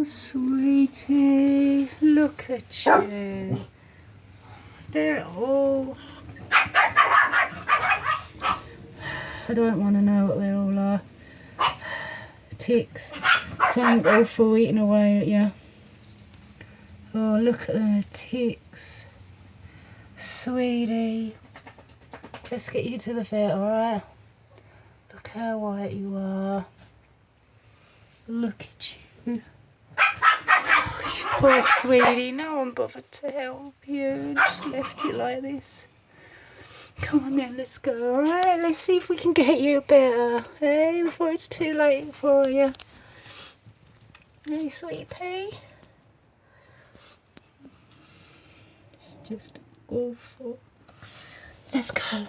Oh, sweetie, look at you. They're all... I don't want to know what they all are. Ticks. Something awful eating away at you. Oh, look at the ticks. Sweetie. Let's get you to the vet, alright? Look how white you are. Look at you. Oh, you poor sweetie. No one bothered to help you. Just left you like this. Come on then, let's go, alright? Let's see if we can get you better, hey? Before it's too late for you. Hey, sweet pea? It's just awful. Let's go.